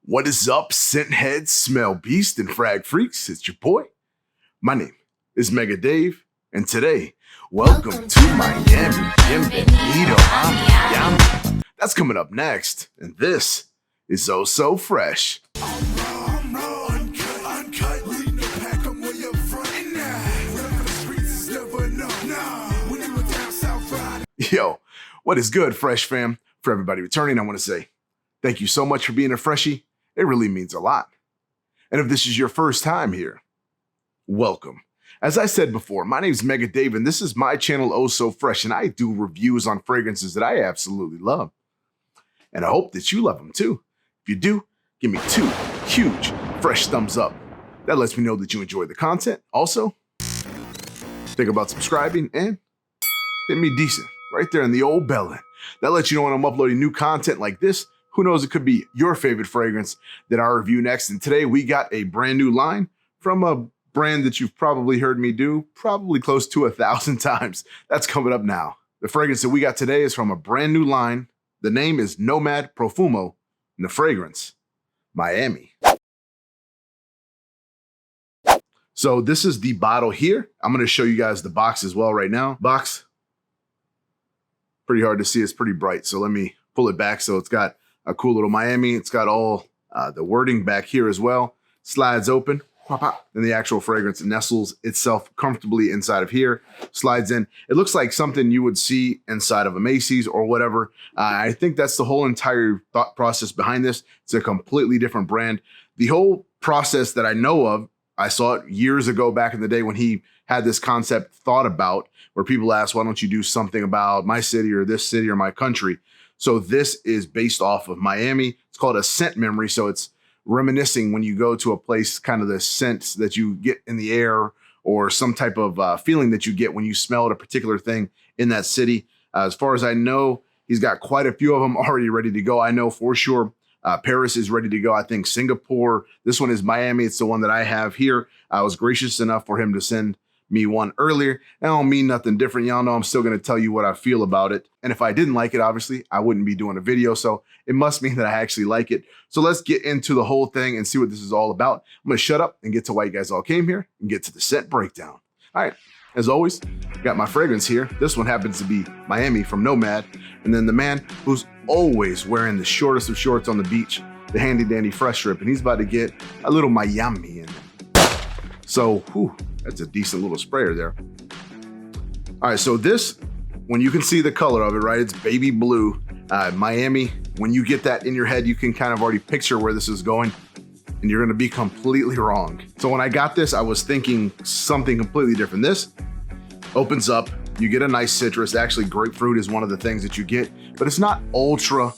What is up, scent heads, smell beast, and frag freaks? It's your boy. My name is Mega Dave, and today, welcome to Miami. Bienvenido a Miami. That's coming up next, and this is Oh So Fraiche. Yo, what is good, Fresh fam? For everybody returning, I want to say thank you so much for being a freshie. It really means a lot. And if this is your first time here, welcome. As I said before, my name is Mega Dave, and this is my channel, Oh So Fraiche, and I do reviews on fragrances that I absolutely love. And I hope that you love them too. If you do, give me 2 huge, fresh thumbs up. That lets me know that you enjoy the content. Also, think about subscribing and hit me decent right there in the old belly. That lets you know when I'm uploading new content like this. Who knows, it could be your favorite fragrance that I review next. And today we got a brand new line from a brand that you've probably heard me do probably close to 1,000 times. That's coming up now. The fragrance that we got today is from a brand new line. The name is Nomad Profumo, and the fragrance, Miami. So this is the bottle here. I'm going to show you guys the box as well right now. Box, pretty hard to see. It's pretty bright. So let me pull it back. So it's got a cool little Miami. It's got all the wording back here as well. Slides open. Then the actual fragrance nestles itself comfortably inside of here. Slides in. It looks like something you would see inside of a Macy's or whatever. I think that's the whole entire thought process behind this. It's a completely different brand. The whole process that I know of, I saw it years ago back in the day when he had this concept thought about, where people ask, why don't you do something about my city or this city or my country? So this is based off of Miami. It's called a scent memory. So it's reminiscing when you go to a place, kind of the scents that you get in the air or some type of feeling that you get when you smell a particular thing in that city. As far as I know, he's got quite a few of them already ready to go. I know for sure Paris is ready to go. I think Singapore. This one is Miami. It's the one that I have here. I was gracious enough for him to send me one earlier. I don't mean nothing different. Y'all know I'm still going to tell you what I feel about it. And if I didn't like it, obviously, I wouldn't be doing a video. So it must mean that I actually like it. So let's get into the whole thing and see what this is all about. I'm going to shut up and get to why you guys all came here and get to the scent breakdown. All right. As always, got my fragrance here. This one happens to be Miami from Nomad. And then the man who's always wearing the shortest of shorts on the beach, the handy dandy fresh strip. And he's about to get a little Miami in it. So, whew, that's a decent little sprayer there. All right, so this, when you can see the color of it, right? It's baby blue. Miami, when you get that in your head, you can kind of already picture where this is going, and you're gonna be completely wrong. So when I got this, I was thinking something completely different. This opens up, you get a nice citrus. Actually, grapefruit is one of the things that you get, but it's not ultra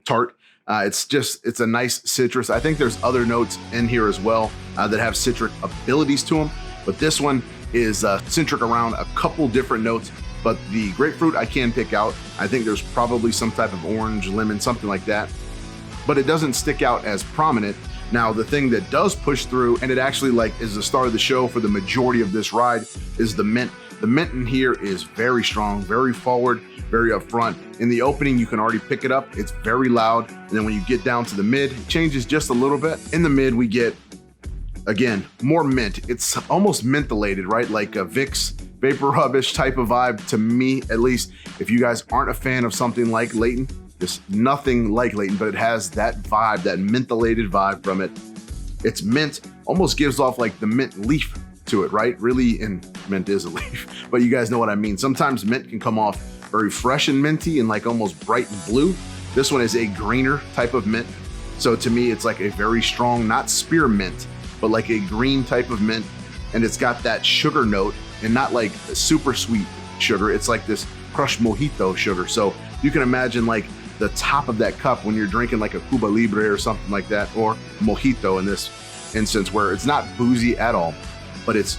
tart. It's a nice citrus. I think there's other notes in here as well that have citric abilities to them, but this one is citric around a couple different notes, but the grapefruit I can pick out. I think there's probably some type of orange, lemon, something like that, but it doesn't stick out as prominent. Now, the thing that does push through, and it actually is the star of the show for the majority of this ride, is the mint. The mint in here is very strong, very forward, very upfront. In the opening, you can already pick it up. It's very loud. And then when you get down to the mid, it changes just a little bit. In the mid, we get, again, more mint. It's almost mentholated, right? Like a Vicks vapor rubbish type of vibe to me, at least. If you guys aren't a fan of something like Layton, it's nothing like Layton, but it has that vibe, that mentholated vibe from it. It's mint, almost gives off like the mint leaf to it, right? Really, and mint is a leaf, but you guys know what I mean. Sometimes mint can come off very fresh and minty and like almost bright and blue. This one is a greener type of mint. So to me, it's like a very strong, not spearmint, but like a green type of mint. And it's got that sugar note and not like a super sweet sugar. It's like this crushed mojito sugar. So you can imagine like the top of that cup when you're drinking like a Cuba Libre or something like that, or mojito in this instance, where it's not boozy at all, but it's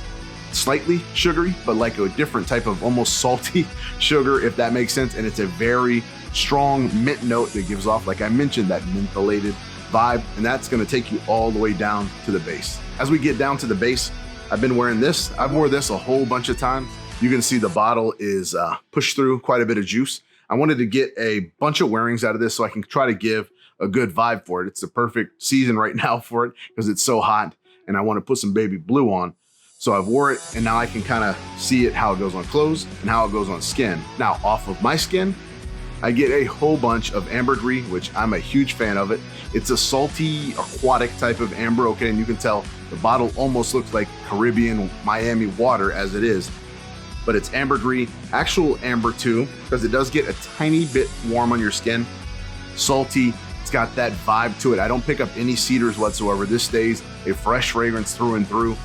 slightly sugary, but like a different type of almost salty sugar, if that makes sense. And it's a very strong mint note that gives off, like I mentioned, that mentholated vibe. And that's gonna take you all the way down to the base. As we get down to the base, I've been wearing this. I've wore this a whole bunch of times. You can see the bottle is pushed through quite a bit of juice. I wanted to get a bunch of wearings out of this so I can try to give a good vibe for it. It's the perfect season right now for it because it's so hot and I want to put some baby blue on. So I've wore it and now I can kind of see it, how it goes on clothes and how it goes on skin. Now off of my skin, I get a whole bunch of ambergris, which I'm a huge fan of it. It's a salty, aquatic type of amber, okay? And you can tell the bottle almost looks like Caribbean Miami water as it is. But it's ambergris, actual amber too, because it does get a tiny bit warm on your skin. Salty, it's got that vibe to it. I don't pick up any cedars whatsoever. This stays a fresh fragrance through and through.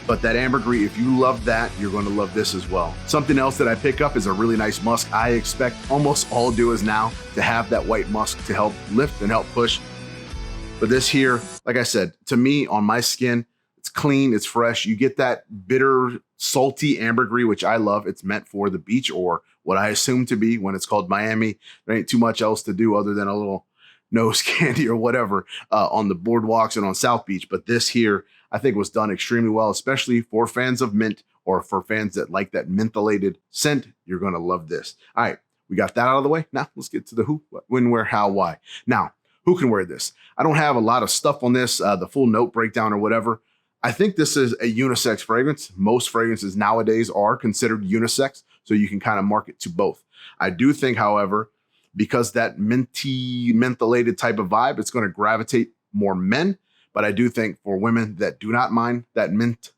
But that ambergris, if you love that, you're going to love this as well. Something else that I pick up is a really nice musk. I expect almost all Duas now to have that white musk to help lift and help push. But this here, like I said, to me, on my skin, it's clean, it's fresh. You get that bitter, salty ambergris, which I love. It's meant for the beach, or what I assume to be when it's called Miami. There ain't too much else to do other than a little nose candy or whatever on the boardwalks and on South Beach. But this here, I think was done extremely well, especially for fans of mint or for fans that like that mentholated scent. You're going to love this. All right, we got that out of the way. Now let's get to the who, what, when, where, how, why. Now, who can wear this? I don't have a lot of stuff on this, the full note breakdown or whatever. I think this is a unisex fragrance. Most fragrances nowadays are considered unisex, so you can kind of market to both. I do think, however, because that minty, mentholated type of vibe, it's going to gravitate more men. But I do think for women that do not mind that mint,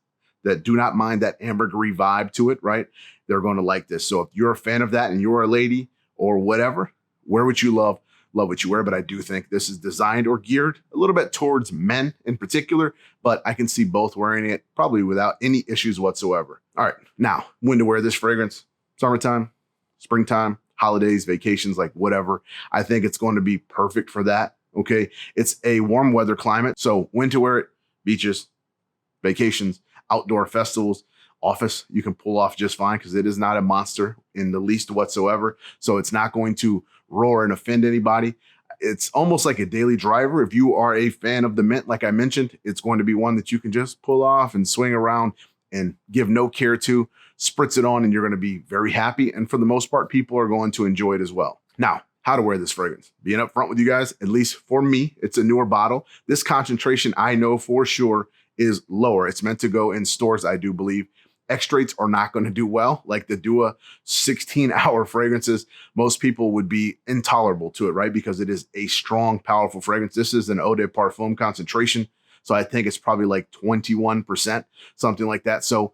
that do not mind that ambergris vibe to it, right? They're going to like this. So if you're a fan of that and you're a lady or whatever, wear what you love what you wear. But I do think this is designed or geared a little bit towards men in particular, but I can see both wearing it probably without any issues whatsoever. All right, now when to wear this fragrance? Summertime, springtime, holidays, vacations, like whatever. I think it's going to be perfect for that. Okay, it's a warm weather climate, so when to wear it? Beaches, vacations, outdoor festivals, office, you can pull off just fine because it is not a monster in the least whatsoever. So it's not going to roar and offend anybody. It's almost like a daily driver. If you are a fan of the mint, like I mentioned, it's going to be one that you can just pull off and swing around and give no care to, spritz it on, and you're going to be very happy. And for the most part, people are going to enjoy it as well. Now, how to wear this fragrance. Being up front with you guys, at least for me, it's a newer bottle. This concentration, I know for sure, is lower. It's meant to go in stores, I do believe. Extracts are not going to do well. Like the Dua 16-hour fragrances, most people would be intolerable to it, right? Because it is a strong, powerful fragrance. This is an eau de parfum concentration. So I think it's probably like 21%, something like that. So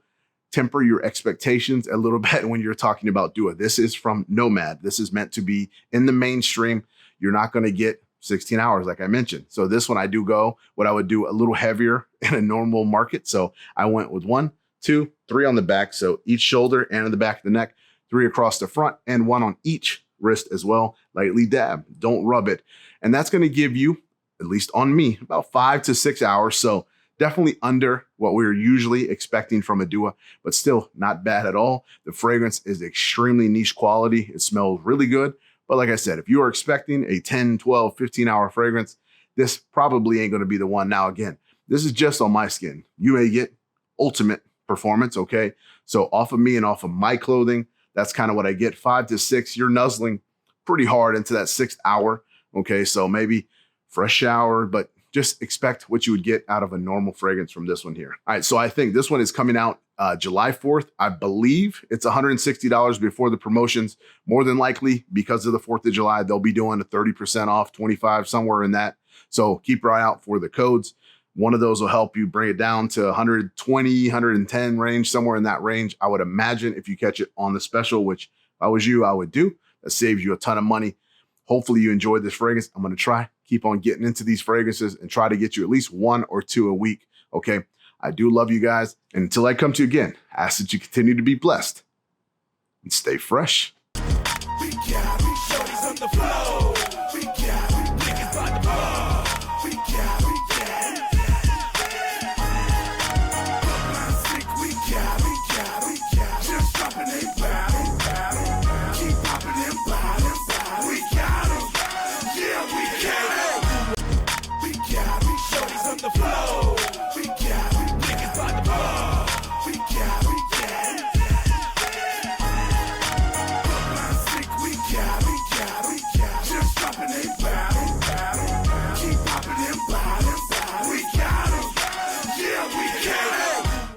temper your expectations a little bit when you're talking about Dua. This is from Nomad. This is meant to be in the mainstream. You're not going to get 16 hours, like I mentioned. So this one, I do go what I would do a little heavier in a normal market. So I went with 1, 2, 3 on the back. So each shoulder and in the back of the neck, 3 across the front, and 1 on each wrist as well. Lightly dab, don't rub it. And that's going to give you, at least on me, about 5 to 6 hours. So definitely under what we're usually expecting from a Dua, but still not bad at all. The fragrance is extremely niche quality. It smells really good. But like I said, if you are expecting a 10, 12, 15-hour fragrance, this probably ain't going to be the one. Now, again, this is just on my skin. You may get ultimate performance, okay? So off of me and off of my clothing, that's kind of what I get. 5 to 6, you're nuzzling pretty hard into that 6th hour, okay? So maybe fresh shower, but just expect what you would get out of a normal fragrance from this one here. All right, so I think this one is coming out July 4th. I believe it's $160 before the promotions. More than likely, because of the 4th of July, they'll be doing a 30% off, 25, somewhere in that. So keep your eye out for the codes. One of those will help you bring it down to 120, 110 range, somewhere in that range. I would imagine if you catch it on the special, which if I was you, I would do. That saves you a ton of money. Hopefully you enjoyed this fragrance. I'm going to try, keep on getting into these fragrances and try to get you at least 1 or 2 a week. Okay. I do love you guys. And until I come to you again, I ask that you continue to be blessed and stay fresh. We got these shorties on the floor.